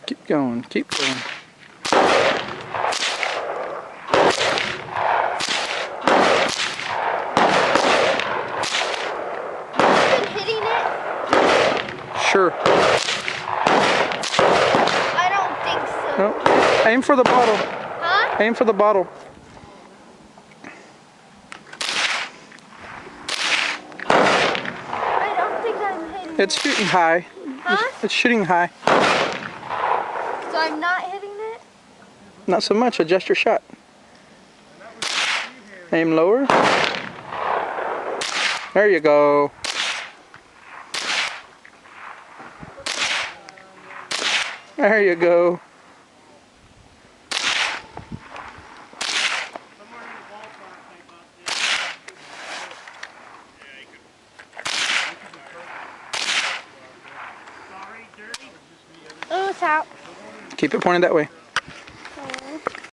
Keep going, keep going. Been hitting it? Sure. I don't think so. No. Aim for the bottle. Huh? Aim for the bottle. I don't think I'm hitting It's shooting high. Huh? It's shooting high. So I'm not hitting it? Not so much. Adjust your shot. Aim lower. There you go. There you go. Oh, it's out. Keep it pointed that way.